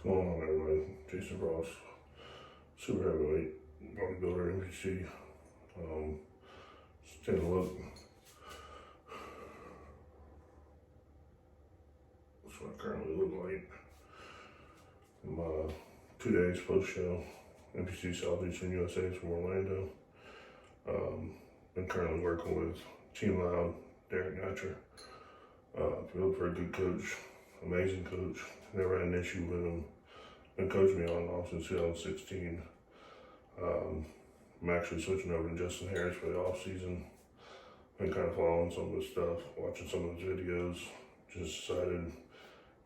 Come on, everybody. Jason Ross, super heavyweight, bodybuilder, NPC. Just take a look. That's what I currently look like. My 2 days post-show, NPC Southeastern USA from Orlando. Been currently working with Team Loud, Derek Natcher. If you look for a good coach, amazing coach, never had an issue with him. Been coaching me on and off since 2016. I'm actually switching over to Justin Harris for the off-season. Been kind of following some of his stuff, watching some of his videos. Just decided,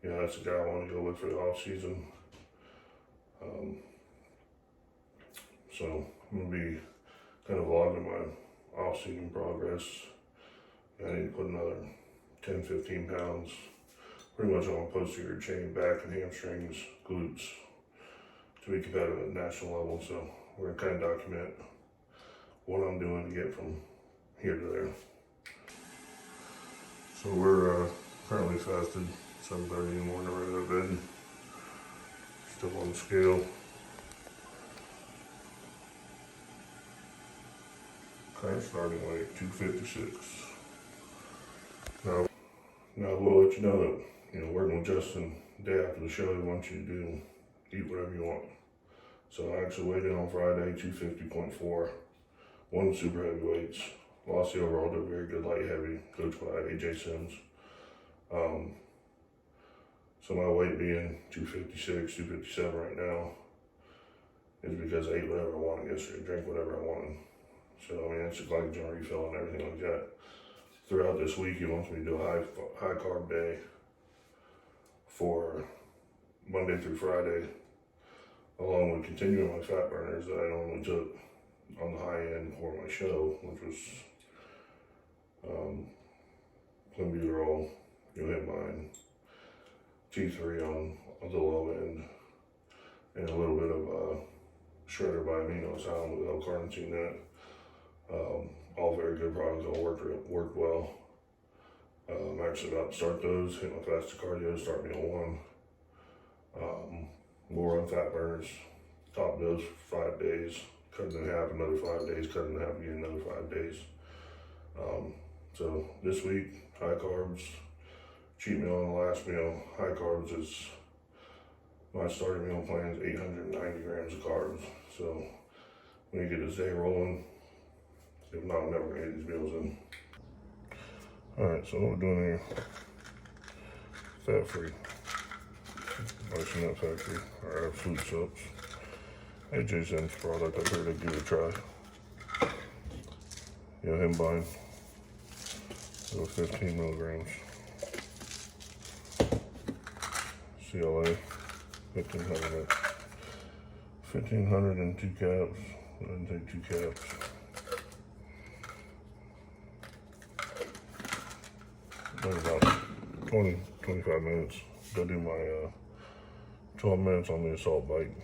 that's the guy I want to go with for the off-season. So I'm going to be kind of vlogging my off-season progress. I need to put another 10, 15 pounds pretty much on my posterior chain, back and hamstrings, glutes to be competitive at national level. So we're gonna kind of document what I'm doing to get from here to there. So we're currently fasted, 7:30 in the morning, right out of bed. Still on the scale. Current starting weight, 256. Now I will let you know that, working with Justin, the day after the show, he wants you to eat whatever you want. So I actually weighed in on Friday, 250.4, won the super heavyweights, lost the overall to a very good light heavy, coached by AJ Sims. So my weight being 256, 257 right now is because I ate whatever I wanted yesterday, drank whatever I wanted. So it's a glycogen refill and everything like that. Throughout this week, he wants me to do a high carb day for Monday through Friday, along with continuing my fat burners that I normally took on the high end for my show, which was clenbuterol, mine, T3 on the low end, and a little bit of shredder by amino acid with L-carnitine in it. All very good products, all worked well. I'm actually about to start those, hit my fasted cardio, start meal 1. We'll run fat burners, top dose for 5 days, cut it in half, another 5 days, cut it in half again, another 5 days. So this week, high carbs, cheat meal on the last meal. High carbs is, my starting meal plan is 890 grams of carbs. So when you get this day rolling, if not, I'm never gonna get these meals in. All right, so what we're doing here, fat-free, Marshmallow Factory, our absolute soaps. AJ Sims product, I figured I'd give it a try. Him buying, so 15 milligrams. CLA, 1500. 1500 and 2 caps. I didn't take 2 caps. About 20-25 minutes. Go do my 12 minutes on the assault bike.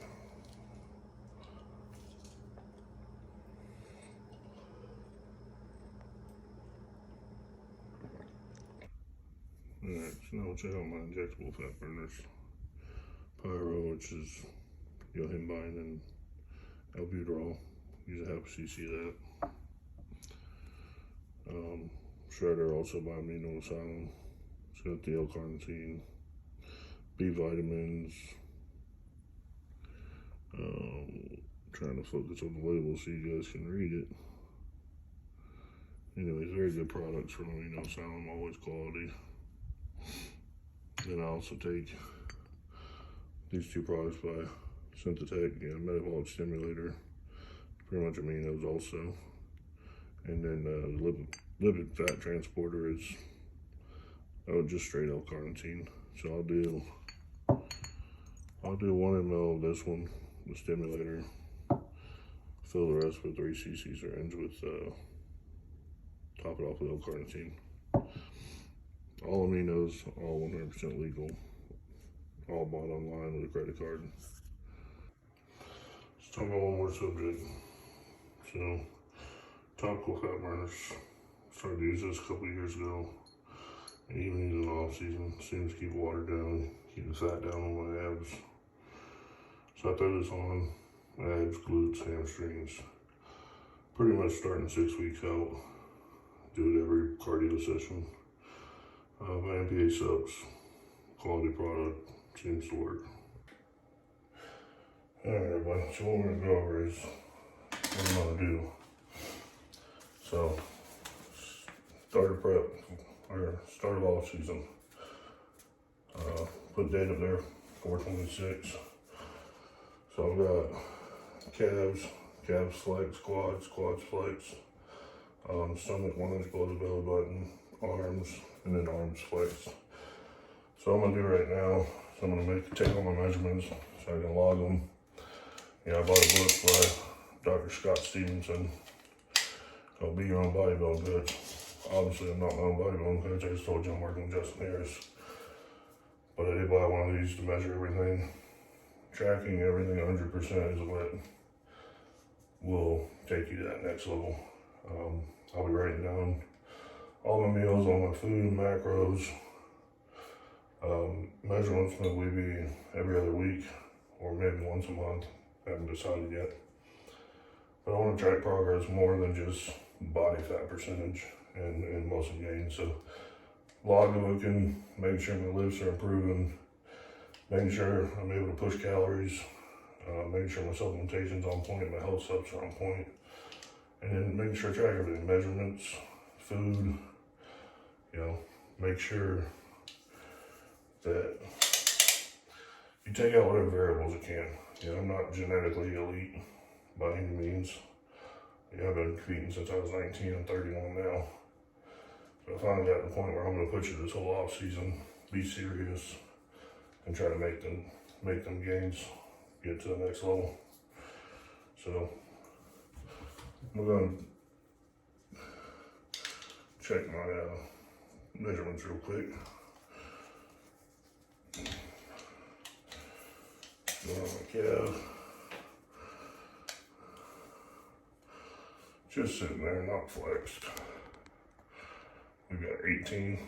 Alright, so now we'll check out my injectable fat burners. Pyro, which is yohimbine and albuterol. Use a half cc of that. Shredder, also by amino acid. It's got the L-carnitine, B vitamins. Trying to focus on the label so you guys can read it. Anyways, very good products from amino acid, always quality. Then I also take these 2 products by Synthetech, metabolic stimulator, pretty much aminos also. And then the lipid fat transporter is just straight L-carnitine. So I'll do 1 ml of this one, the stimulator. Fill the rest with 3 cc syringe with top it off with L-carnitine. All aminos, all 100% legal. All bought online with a credit card. Let's talk about one more subject. So, topical fat burners. Started to use this a couple years ago. And even using the off season. Seems to keep water down, keep the fat down on my abs. So I throw this on abs, glutes, hamstrings, pretty much starting 6 weeks out. Do it every cardio session. My MPA subs, quality product, seems to work. Alright everybody, so what we're going to go over is what I'm going to do. So, starter prep, or start of off season. Put date up there, 4/26. So I've got calves flex, quads flex, stomach 1 inch below the belly button, arms, and then arms flex. So I'm gonna do right now, so I'm gonna take all my measurements so I can log them. Yeah, I bought a book by Dr. Scott Stevenson called Be Your Own Bodybuilding Coach. Obviously, I'm not my own bodybuilding coach. I just told you I'm working with Justin Harris. But I did buy one of these to measure everything. Tracking everything 100% is what will take you to that next level. I'll be writing down all my meals, all my food, macros. Measurements will be every other week or maybe once a month. I haven't decided yet. But I want to track progress more than just body fat percentage and muscle gain. So log looking, making sure my lifts are improving, making sure I'm able to push calories, making sure my supplementation's on point, my health subs are on point, and then making sure I track everything, measurements, food, you know, make sure that you take out whatever variables you can. You know, I'm not genetically elite by any means. Yeah, I've been competing since I was 19, I'm 31 now. So I finally got to the point where I'm going to put you this whole off season, be serious, and try to make them gains, get to the next level. So I'm going to check my measurements real quick. Go on my calf. Just sitting there, not flexed. We got 18.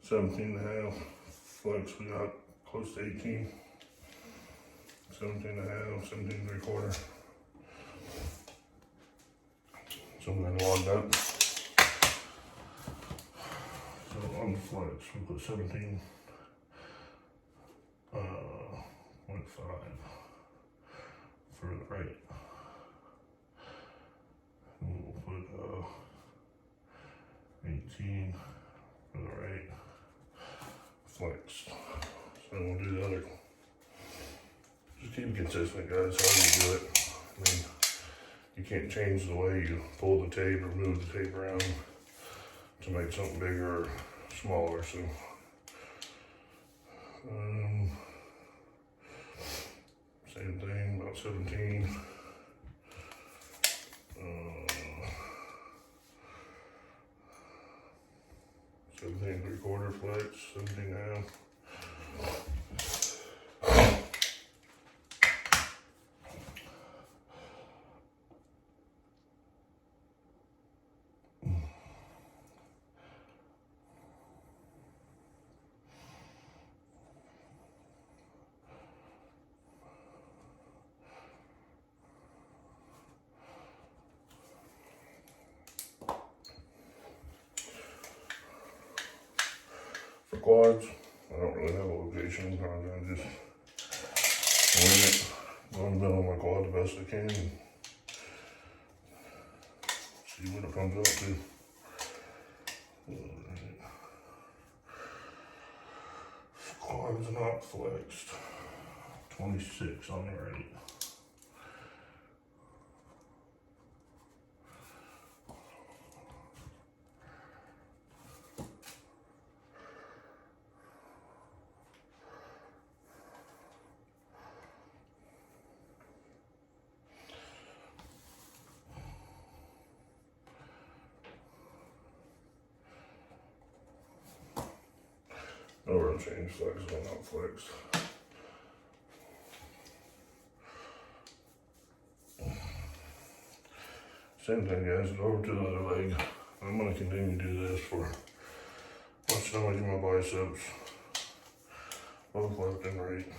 17 and a half. Flex, we got close to 18. 17 and a half, 17 and 3/4. So I'm going to log that. So on the flex, we put 17.5 for the right. And we'll put 18 for the right. Flexed. So we'll do the other. Just keep it consistent, guys. How you do it. I mean, you can't change the way you pull the tape or move the tape around to make something bigger or smaller. So same thing, about 17. 17 3/4 flex, 17 and a half. For quads, I don't really have a location. I'm gonna just wing it. I'm gonna build my quad the best I can and see what it comes up to. Quads not flexed. 26 on the right. No real change, flexible, not flexed. Same thing, guys, over to the other leg. I'm gonna continue to do this for much how I do my biceps, both left and right.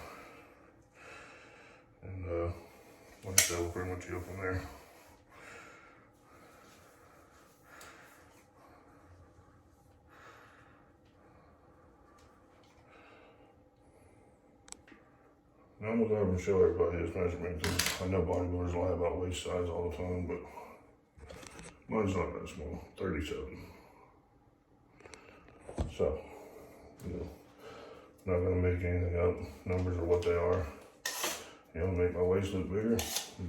And like I said, we'll pretty much go from there. Now I'm gonna go over and show everybody this measurement because I know bodybuilders lie about waist size all the time, but mine's not that small, 37. So, you know, not gonna make anything up. Numbers are what they are. You know, make my waist look bigger,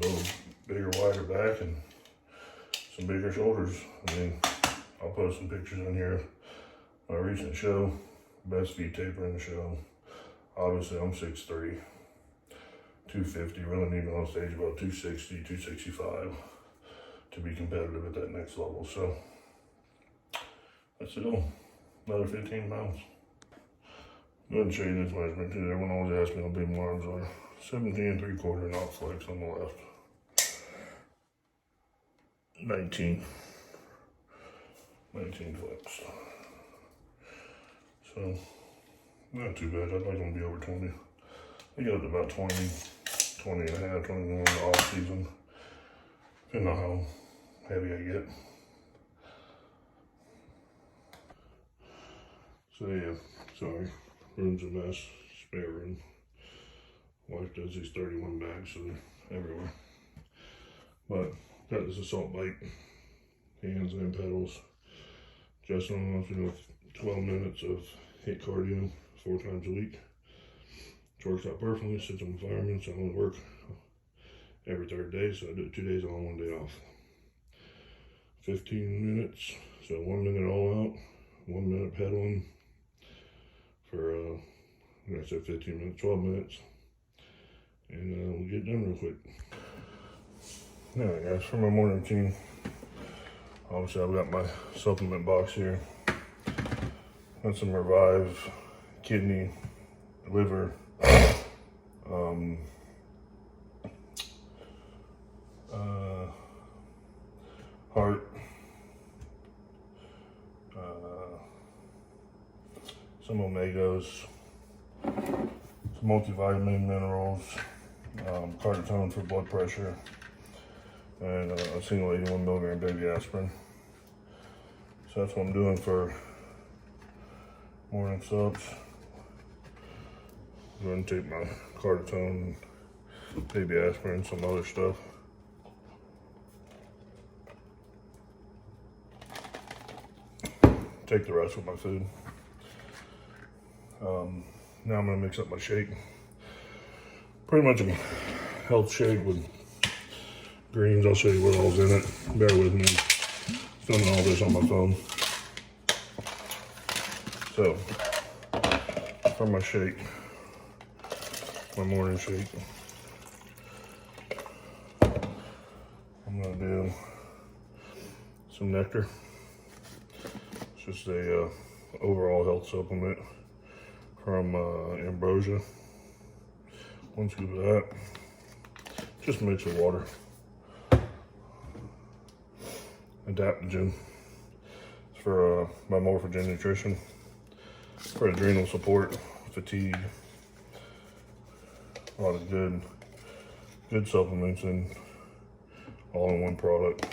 build a bigger, wider back, and some bigger shoulders. I mean, I'll post some pictures in here. My recent show, best feet taper in the show. Obviously, I'm 6'3", 250. Really need me on stage about 260, 265 to be competitive at that next level. So that's it all. Another 15 pounds. Go ahead and show you this measurement too. Everyone always asks me how big my arms are. 17 3/4 knot flex on the left. 19 flex. So not too bad. I'd like them to be over 20. I get up to about 20 and a half, 21 in the off season. Depending on how heavy I get. So yeah, sorry, room's a mess, spare room. Wife does these 31 bags, so they're everywhere. But got this assault bike, hands and pedals. Just on with 12 minutes of HIIT cardio 4 times a week. Which works out perfectly since I'm a fireman, so I only work every 3rd day, so I do it 2 days on, 1 day off. 15 minutes, so 1 minute all out, 1 minute pedaling for, I said 15 minutes, 12 minutes, and we'll get done real quick. Alright guys, for my morning routine, obviously I've got my supplement box here. Got some Revive, kidney, liver, heart, some omegas, some multivitamin minerals, carotone for blood pressure, and a single 81 milligram baby aspirin. So that's what I'm doing for morning subs. I'm going to take my carotone, baby aspirin, some other stuff. Take the rest with my food. Now I'm going to mix up my shake. Pretty much a health shake with greens. I'll show you what all's in it. Bear with me. I'm filming all this on my phone. So, for my shake, my morning shake, I'm going to do some nectar. It's just a overall health supplement from Ambrosia. 1 scoop of that. Just mix with water. Adaptogen. It's for my Morphogen nutrition. For adrenal support, fatigue. A lot of good supplements and all in one product.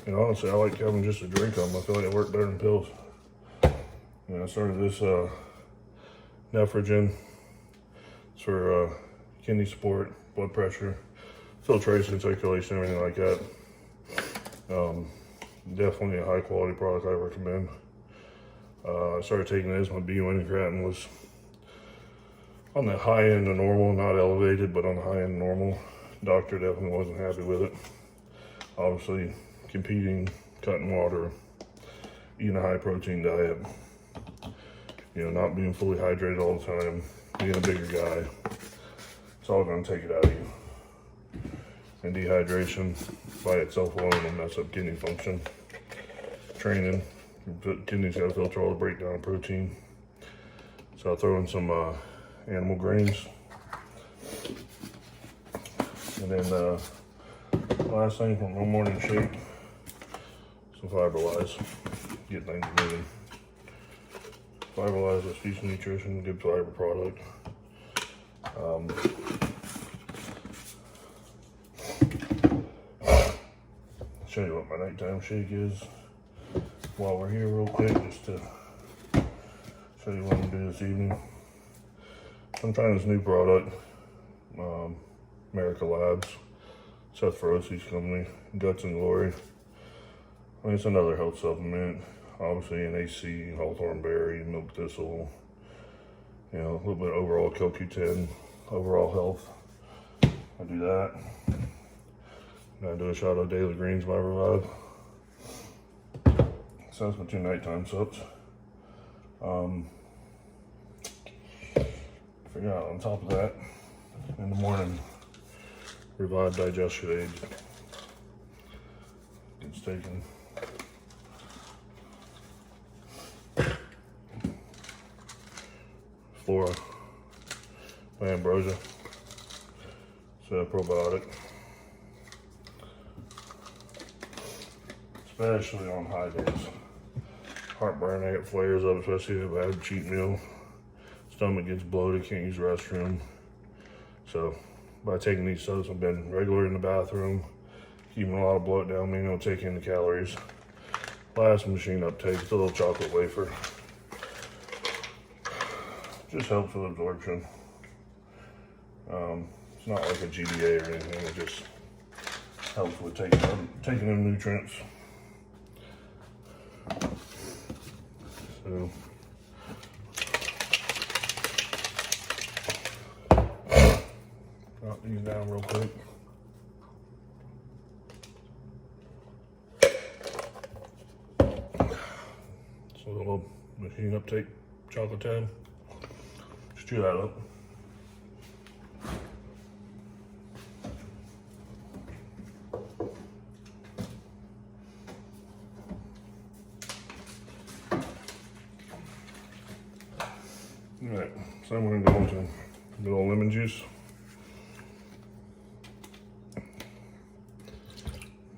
And honestly, I like having just a drink on them. I feel like it works better than pills. And I started this Nephrogen. It's for kidney support, blood pressure, filtration, circulation, everything like that. Definitely a high quality product I recommend. I started taking this. My BUN creatinine was on the high end of normal, not elevated, but on the high end of normal. Doctor definitely wasn't happy with it. Obviously, competing, cutting water, eating a high protein diet, you know, not being fully hydrated all the time, being a bigger guy, it's all gonna take it out of you. And dehydration by itself alone will mess up kidney function. Training, kidneys gotta filter all the breakdown of protein. So I'll throw in some animal grains. And then Last thing from my morning shake, some Fiberwise. Get things moving. Fiberwise is Feast Nutrition, good fiber product. Show you what my nighttime shake is while we're here real quick, just to show you what I'm gonna do this evening. I'm trying this new product, America Labs, Seth Feroci's company, Guts and Glory. I mean, it's another health supplement, obviously an AC, hawthorn berry, milk thistle, you know, a little bit of overall CoQ10, overall health. I do that. I do a shot of Daily Greens by Revive. So that's my 2 nighttime subs. Forgot on top of that, in the morning, Revive digestion aid. It's taken. Flora by Ambrosia. So probiotic. Especially on high days. Heartburn, I get flares up, especially if I have a cheat meal. Stomach gets bloated, can't use the restroom. So by taking these subs, I've been regular in the bathroom, keeping a lot of bloat down, meaning I'll take in the calories. Last machine uptake, it's a little chocolate wafer. Just helps with absorption. It's not like a GBA or anything, it just helps with taking in nutrients. So drop these down real quick. So a little machine uptake chocolate tab. Just chew that up. Alright, so I'm going to go into a little lemon juice.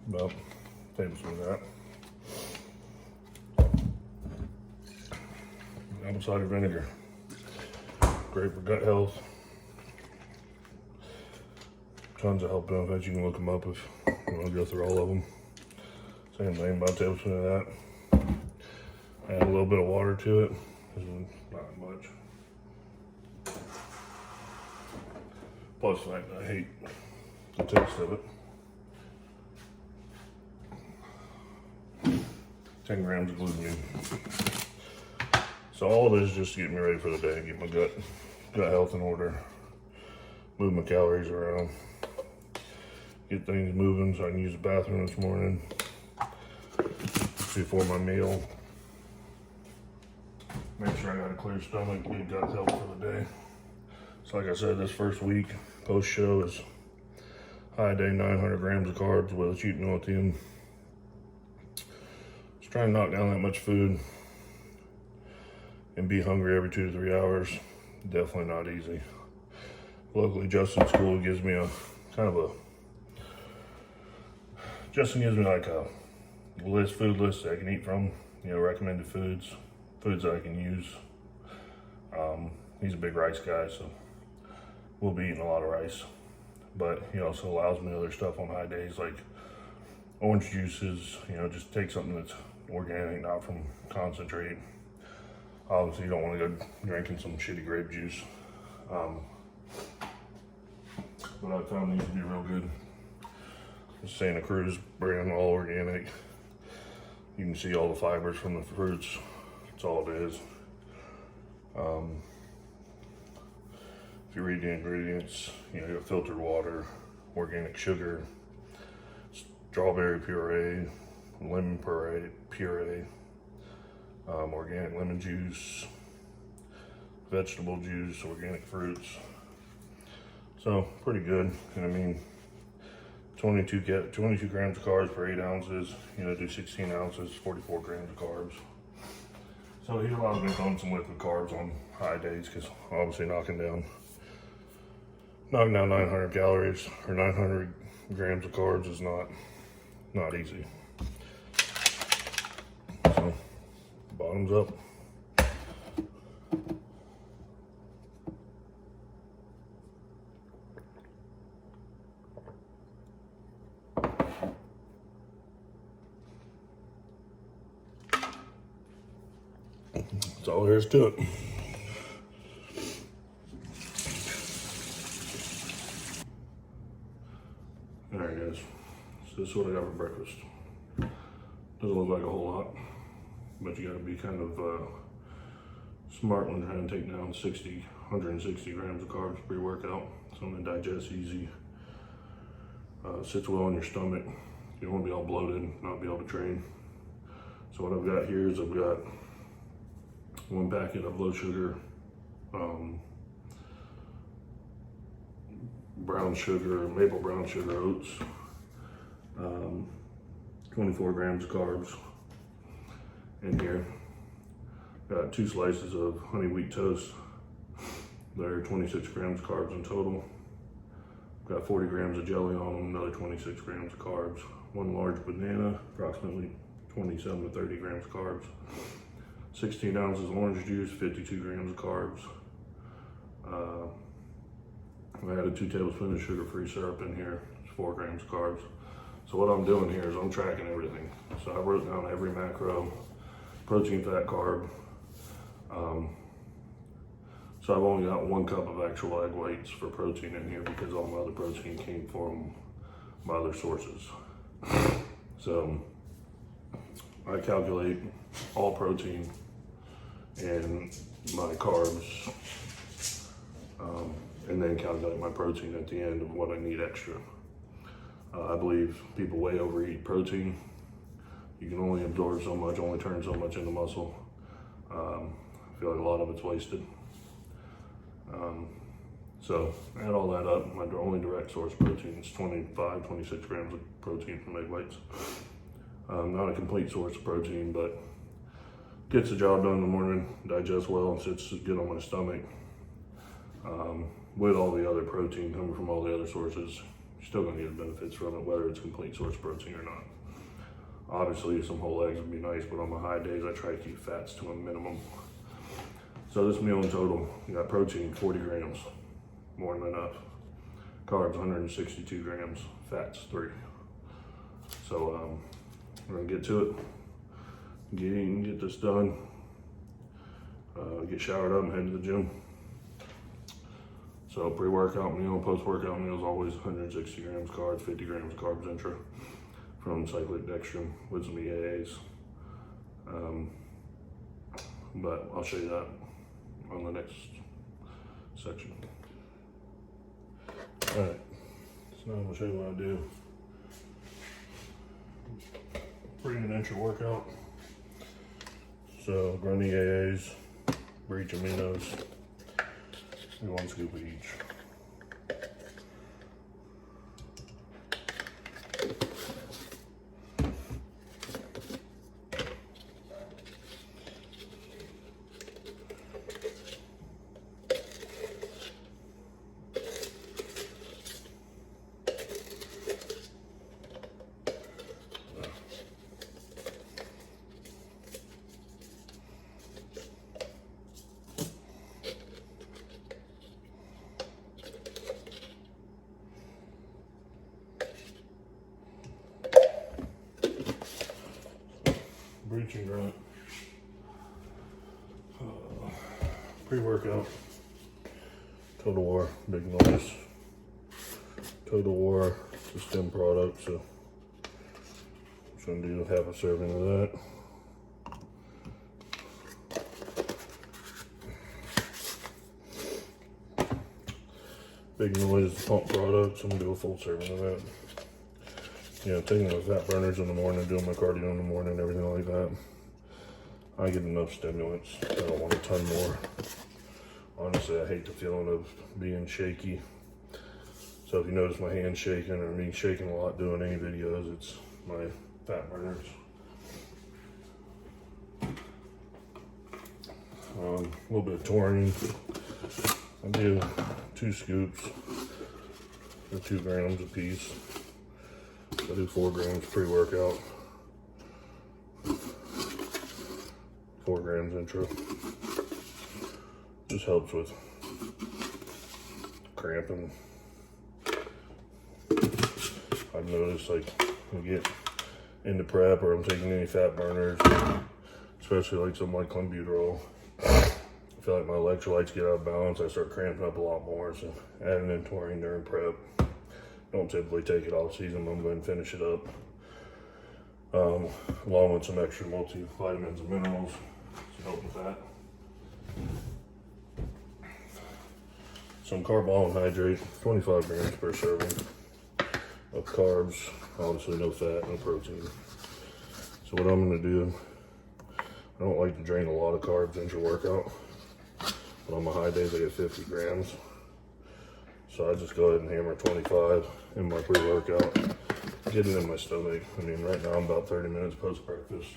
About a tablespoon of that. Apple cider vinegar. Great for gut health. Tons of health benefits. You can look them up if you want to go through all of them. Same thing, about a tablespoon of that. Add a little bit of water to it. Not much. Plus, I hate the taste of it. 10 grams of glutamine. So all this is just to get me ready for the day, get my gut health in order, move my calories around, get things moving so I can use the bathroom this morning before my meal. Make sure I got a clear stomach, get gut health for the day. So like I said, this first week, post-show is high day, 900 grams of carbs with a cheat meal at the end. Just trying to knock down that much food and be hungry every 2 to 3 hours. Definitely not easy. Luckily, Justin's school gives me Justin gives me like a food list that I can eat from, you know, recommended foods that I can use. He's a big rice guy, so we'll be eating a lot of rice. But he also allows me other stuff on high days, like orange juices, you know, just take something that's organic, not from concentrate. Obviously, you don't want to go drinking some shitty grape juice. But I found these to be real good. The Santa Cruz brand, all organic. You can see all the fibers from the fruits. That's all it is. If you read the ingredients, you know, you have filtered water, organic sugar, strawberry puree, lemon puree, organic lemon juice, vegetable juice, organic fruits. So pretty good. And I mean, 22 grams of carbs for 8 ounces. You know, do 16 ounces, 44 grams of carbs. So he allows me to run some liquid carbs on high days, because obviously knocking down 900 calories or 900 grams of carbs is not easy. So, bottoms up. That's all there is to it. Alright guys, so this is what I got for breakfast. Doesn't look like a whole lot, but you gotta be kind of smart when trying to take down 160 grams of carbs pre-workout. Something that digests easy, sits well in your stomach. You don't want to be all bloated, not be able to train. So what I've got here is I've got 1 packet of low sugar, maple brown sugar oats, 24 grams of carbs in here. Got 2 slices of honey wheat toast. They're 26 grams of carbs in total. Got 40 grams of jelly on them, another 26 grams of carbs. 1 large banana, approximately 27 to 30 grams of carbs. 16 ounces of orange juice, 52 grams of carbs. I added 2 tablespoons of sugar-free syrup in here, it's 4 grams of carbs. So what I'm doing here is I'm tracking everything. So I wrote down every macro, protein, fat, carb. So I've only got 1 cup of actual egg whites for protein in here because all my other protein came from my other sources. So I calculate all protein and my carbs, and then calculate my protein at the end of what I need extra. I believe people way overeat protein. You can only absorb so much, only turn so much into muscle. I feel like a lot of it's wasted. So add all that up, my only direct source protein is 26 grams of protein from egg whites. Not a complete source of protein, but gets the job done in the morning, digests well, and sits good on my stomach. With all the other protein coming from all the other sources, you're still gonna get the benefits from it, whether it's complete source protein or not. Obviously, some whole eggs would be nice, but on my high days, I try to keep fats to a minimum. So this meal in total, you got protein, 40 grams, more than enough. Carbs, 162 grams, fats, 3. So we're gonna get to it. Get this done. Get showered up and head to the gym. So pre-workout meal, post-workout meal is always 160 grams carbs, 50 grams of carbs intra from cyclic dextrin with some EAAs. But I'll show you that on the next section. All right, so now I'm gonna show you what I do. Pre and intra workout. So run EAAs, breach aminos, and 1 scoop of each. Breach and grunt. Pre-workout. Total War, big noise. Total War, it's a stem product, so I'm just gonna do half a serving of that. Big Noise is a pump product, so I'm gonna do a full serving of that. You know, taking those fat burners in the morning, doing my cardio in the morning, everything like that. I get enough stimulants. I don't want a ton more. Honestly, I hate the feeling of being shaky. So if you notice my hands shaking or me shaking a lot doing any videos, it's my fat burners. A little bit of taurine. I do 2 scoops for 2 grams a piece. I do 4 grams pre-workout, 4 grams intro. Just helps with cramping. I've noticed, like, I get into prep or I'm taking any fat burners, especially like something like clenbuterol, I feel like my electrolytes get out of balance. I start cramping up a lot more, so adding in taurine during prep. Don't typically take it off season, but I'm going to finish it up. Along with some extra multivitamins and minerals to help with that. Some carbohydrate, 25 grams per serving of carbs, obviously no fat, no protein. So what I'm gonna do, I don't like to drain a lot of carbs into workout, but on my high days I get 50 grams. So I just go ahead and hammer 25 in my pre-workout, get it in my stomach. I mean, right now I'm about 30 minutes post-breakfast.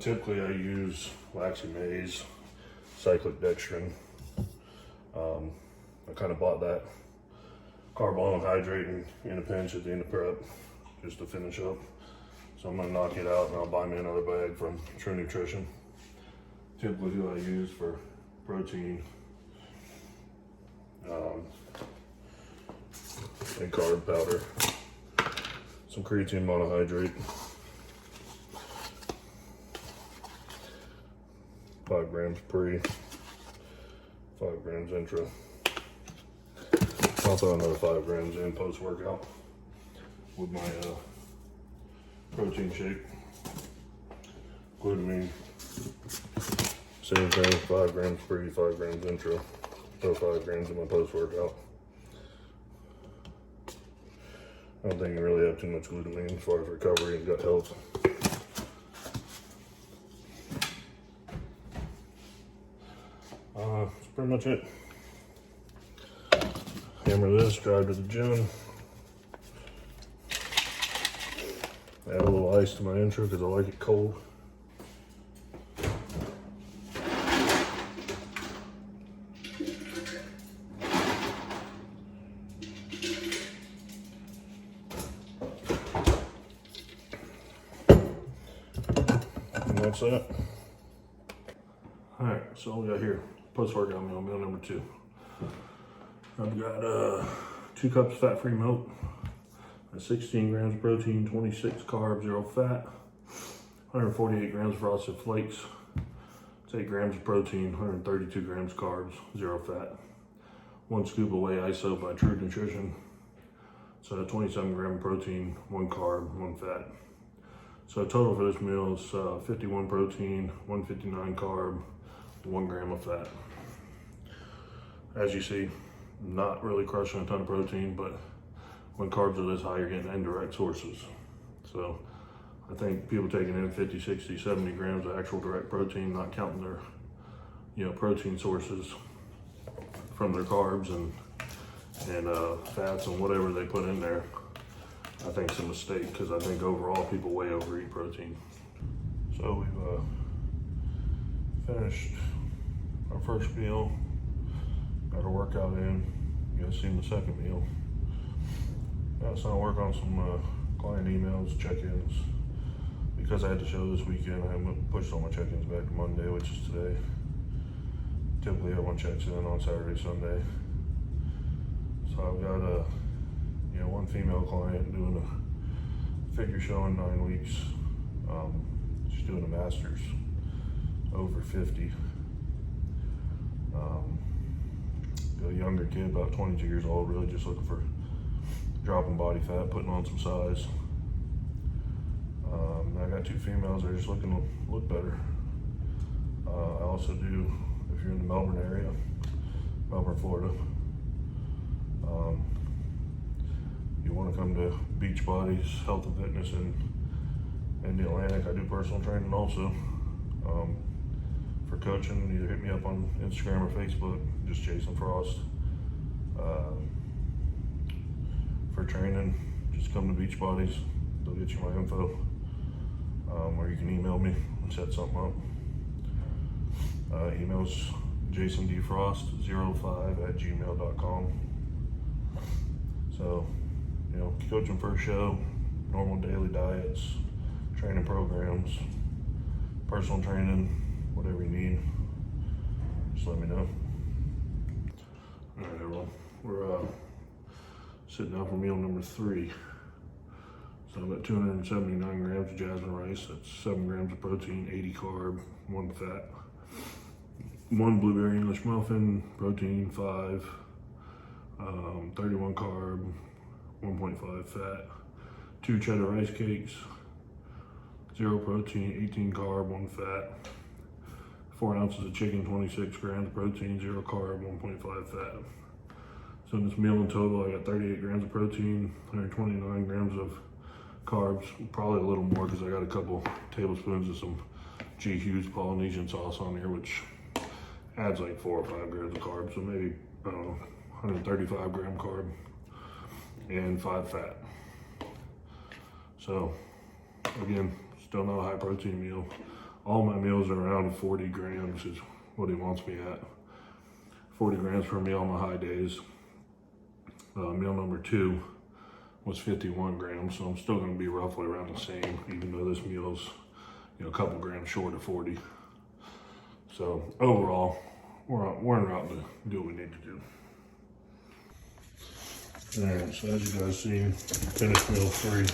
Typically I use waxy maize, cyclic dextrin. I kind of bought that carbohydrate in a pinch at the end of prep just to finish up. So I'm gonna knock it out and I'll buy me another bag from True Nutrition. Typically who I use for protein and carb powder. Some creatine monohydrate. 5 grams pre, 5 grams intra. I'll throw another 5 grams in post-workout with my protein shake. Glutamine, same thing, 5 grams pre, 5 grams intra. Throw 5 grams in my post-workout. I don't think you really have too much glutamine as far as recovery and gut health. That's pretty much it. Hammer this, drive to the gym. Add a little ice to my intro because I like it cold. And that's that. Alright, so we got here, post-workout meal number 2. I've got 2 cups fat-free milk, 16 grams of protein, 26 carbs, 0 fat, 148 grams of frosted flakes, 8 grams of protein, 132 grams carbs, 0 fat, 1 scoop of whey iso by True Nutrition. So 27 gram of protein, 1 carb, 1 fat. So total for this meal is 51 protein, 159 carb, 1 gram of fat. As you see, not really crushing a ton of protein, but when carbs are this high, you're getting indirect sources. So I think people taking in 50, 60, 70 grams of actual direct protein, not counting their, protein sources from their carbs and fats and whatever they put in there, I think it's a mistake, because I think overall people way overeat protein. So we've finished our first meal, got our workout in. You guys seen the second meal. Got to work on some client emails, check-ins. Because I had the show this weekend, I pushed all my check-ins back to Monday, which is today. Typically everyone checks in on Saturday, Sunday. So I've got one female client doing a figure show in 9 weeks. She's doing a master's, over 50. A younger kid, about 22 years old, really just looking for dropping body fat, putting on some size. I got 2 females that are just looking to look better. I also do, if you're in the Melbourne area, Melbourne, Florida, you want to come to Beachbody's Health and Fitness in the Atlantic. I do personal training also. For coaching, either hit me up on Instagram or Facebook, just Jason Frost. For training, just come to Beachbody's. They'll get you my info. Or you can email me and set something up. Email's jasondfrost05@gmail.com. So, you know, coaching for a show, normal daily diets, training programs, personal training, whatever you need, just let me know. All right, everyone, we're sitting down for meal number 3. So I've got 279 grams of jasmine rice. That's 7 grams of protein, 80 carb, 1 fat. 1 blueberry English muffin, protein 5, 31 carb, 1.5 fat. 2 cheddar rice cakes, 0 protein, 18 carb, 1 fat. 4 ounces of chicken, 26 grams of protein, 0 carb, 1.5 fat. So in this meal in total, I got 38 grams of protein, 129 grams of carbs, probably a little more because I got a couple tablespoons of some G. Hughes Polynesian sauce on here, which adds like 4 or 5 grams of carbs, so maybe, I don't know, 135 gram carb and 5 fat. So again, still not a high protein meal. All my meals are around 40 grams is what he wants me at. 40 grams per meal on my high days. Meal number 2 was 51 grams, so I'm still going to be roughly around the same, even though this meal's, you know, a couple grams short of 40. So overall, we're en route to do what we need to do. All right, so as you guys see, finished meal 3.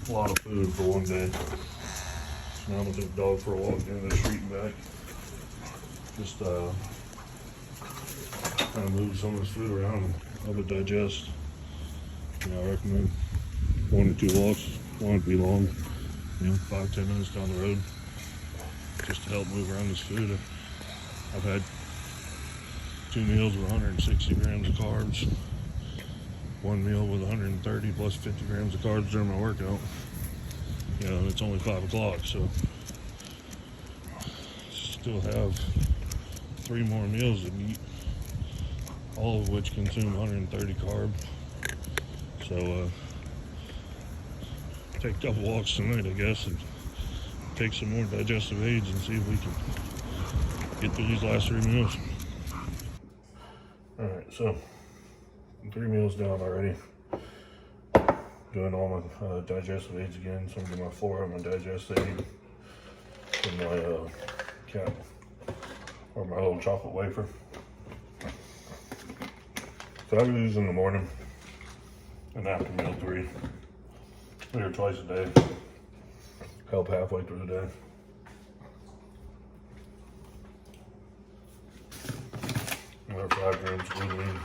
A lot of food for one day. So now I'm gonna take the dog for a walk down the street and back. Just kind of move some of this food around and help it digest. You know, I recommend 1 or 2 walks. Want it to be long, you know, 5-10 minutes down the road, just to help move around this food. I've had 2 meals with 160 grams of carbs, 1 meal with 130 plus 50 grams of carbs during my workout. You know, it's only 5 o'clock, so still have 3 more meals to eat, all of which consume 130 carb. So take a couple walks tonight, I guess, and take some more digestive aids and see if we can get through these last 3 meals. All right, so 3 meals down already. Doing all my digestive aids again. So I'm doing my flora, my digestive aid, and my cap, or my little chocolate wafer. So I do these in the morning and after meal 3. 3 or twice a day. Help halfway through the day. Another 5 grams of glutamine.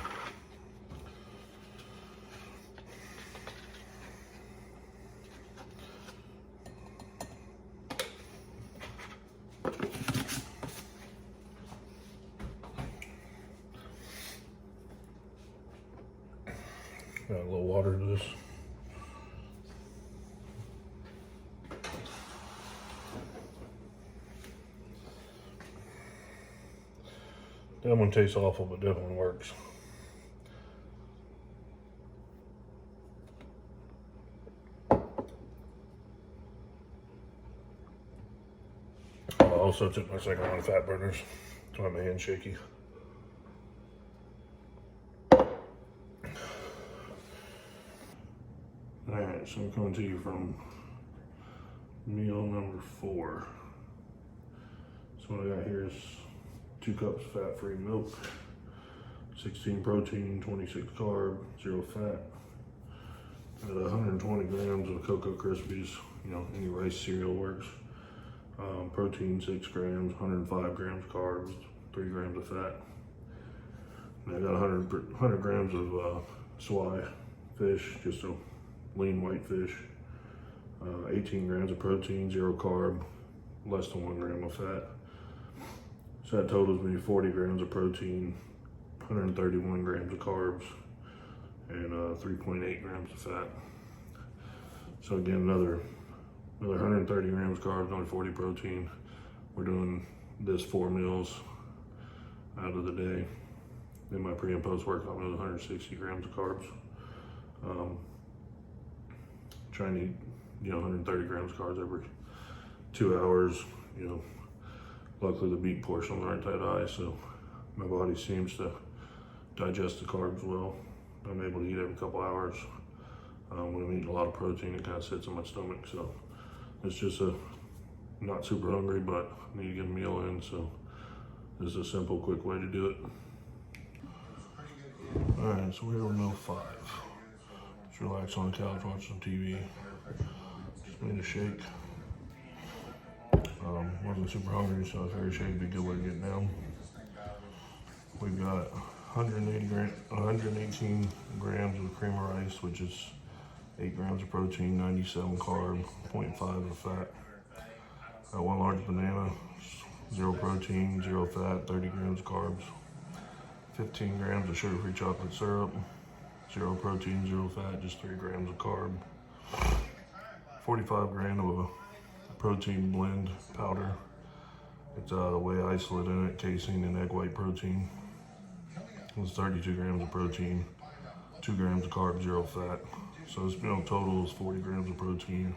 Add a little water to this. That one tastes awful, but definitely works. I also took my second round of fat burners. That's why my hand's shaky. Alright, so I'm coming to you from meal number 4. So what I got here is 2 cups fat-free milk, 16 protein, 26 carb, 0 fat. Got 120 grams of Cocoa Krispies, you know, any rice cereal works. Protein 6 grams, 105 grams carbs, 3 grams of fat. And I got 100 grams of swai fish, just a lean white fish. 18 grams of protein, 0 carb, less than 1 gram of fat. So that totals me 40 grams of protein, 131 grams of carbs, and 3.8 grams of fat. So again, another 130 grams of carbs, only 40 protein. We're doing this 4 meals out of the day. Then my pre and post workout meal is 160 grams of carbs. Trying to eat, you know, 130 grams of carbs every 2 hours. You know, luckily the meat portions aren't that high, so my body seems to digest the carbs well. I'm able to eat every couple hours. When I'm eating a lot of protein, it kind of sits in my stomach. So it's just not super hungry, but I need to get a meal in. So this is a simple, quick way to do it. All right, so we're here with meal 5. Just relax on the couch, watch some TV. Just made a shake. Wasn't super hungry, so I figured a shake would be a good way to get down. We've got 118 grams of cream of rice, which is 8 grams of protein, 97 carb, 0.5 of fat. Got 1 large banana, 0 protein, 0 fat, 30 grams of carbs. 15 grams of sugar-free chocolate syrup, 0 protein, 0 fat, just 3 grams of carb. 45 grams of a protein blend powder. It's the whey isolate in it, casein and egg white protein. It's 32 grams of protein, 2 grams of carb, 0 fat. So this meal total is 40 grams of protein,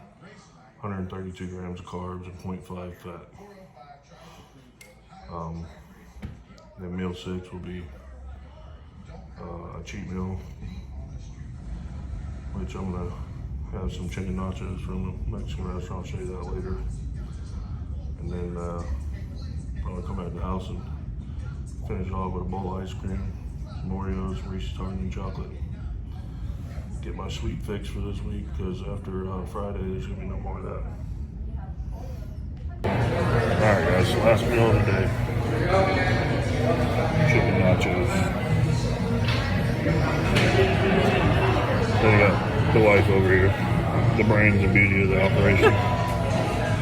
132 grams of carbs, and 0.5 fat. Then meal 6 will be a cheat meal, which I'm gonna have some chicken nachos from the Mexican restaurant. I'll show you that later. And then probably come back to the house and finish off with a bowl of ice cream, some Oreos, Reese's Tartan chocolate. Get my sweet fix for this week, because after Friday there's gonna be no more of that. All right, guys, last meal of the day. Chicken nachos. Then you got the wife over here, the brains and beauty of the operation.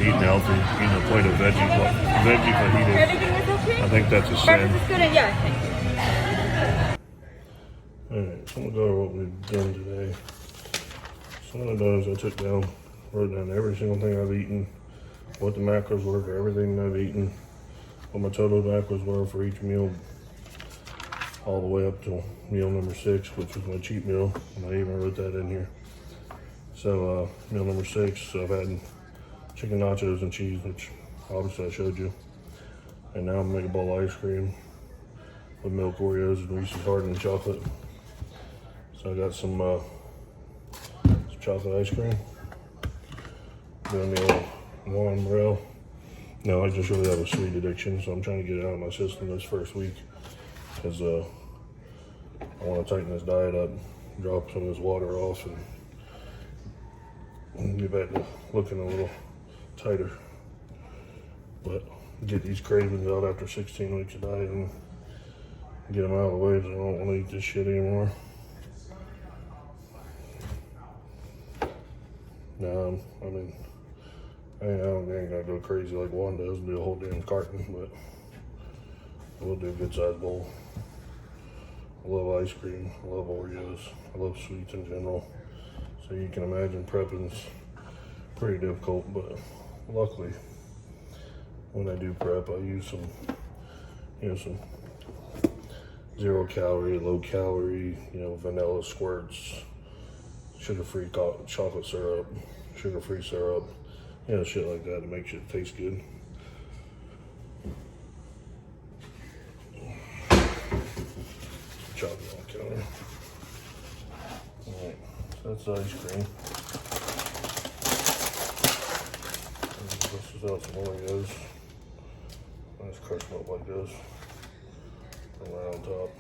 Eating healthy, eating a plate of veggie fajitas. Everything is okay? I think that's a sin. Breakfast is good, yeah. Alright, so I'm gonna go over what we've done today. So what I've done is I wrote down every single thing I've eaten, what the macros were for everything I've eaten, what my total macros were for each meal, all the way up to meal number 6, which was my cheat meal, and I even wrote that in here. So meal number 6, I've had chicken nachos and cheese, which obviously I showed you. And now I'm gonna make a bowl of ice cream with milk, Oreos, and Reese's Tartan chocolate. So I got some chocolate ice cream. Doing the old Juan Morel. No, I just really have a sweet addiction, so I'm trying to get it out of my system this first week, because I want to tighten this diet up, drop some of this water off, and get back to looking a little tighter. But get these cravings out after 16 weeks of diet and get them out of the way, because I don't want to eat this shit anymore. No, I mean, I ain't gonna go crazy like Juan does and do a whole damn carton, but we'll do a good sized bowl. I love ice cream, I love Oreos, I love sweets in general. So you can imagine prepping's pretty difficult, but luckily when I do prep, I use some 0 calorie, low calorie, vanilla squirts, sugar-free chocolate syrup, sugar-free syrup, shit like that to make shit taste good. Chocolate on the counter. Alright, so that's the ice cream. This is out some Oreos. I just crush them up like this. And right on top.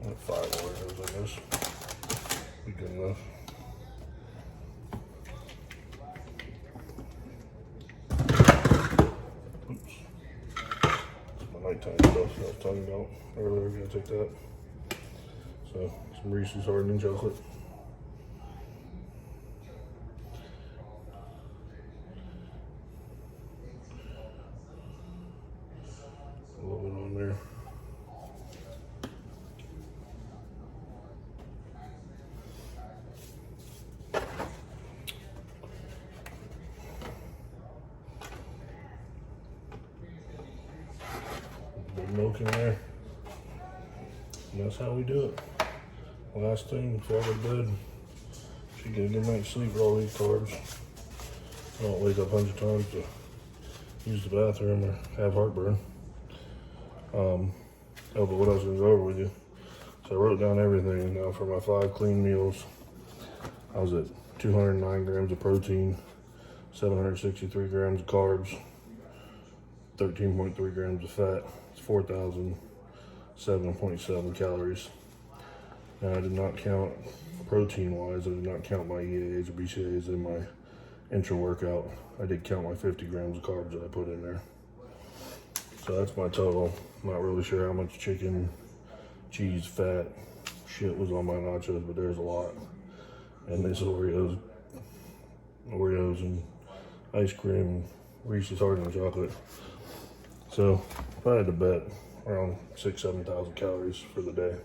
And 5 Oreos, I guess. Be good enough. Oops. That's my nighttime stuff that I was talking about earlier. Gonna take that. So, some Reese's Tartan chocolate. A little bit on there. Milk in there. And that's how we do it. Last thing before I go to bed, she get a good night's sleep with all these carbs. I don't wake up hundreds of times to use the bathroom or have heartburn. Oh, but what I was gonna go over with you. So I wrote down everything. Now for my 5 clean meals, I was at 209 grams of protein, 763 grams of carbs, 13.3 grams of fat. It's 4,007.7 calories. Now I did not count protein-wise. I did not count my EAAs or BCAAs in my intra-workout. I did count my 50 grams of carbs that I put in there. So that's my total. Not really sure how much chicken, cheese, fat, shit was on my nachos, but there's a lot. And this Oreos and ice cream, Reese's Hardened chocolate. So if I had to bet, around 6,000 to 7,000 calories for the day.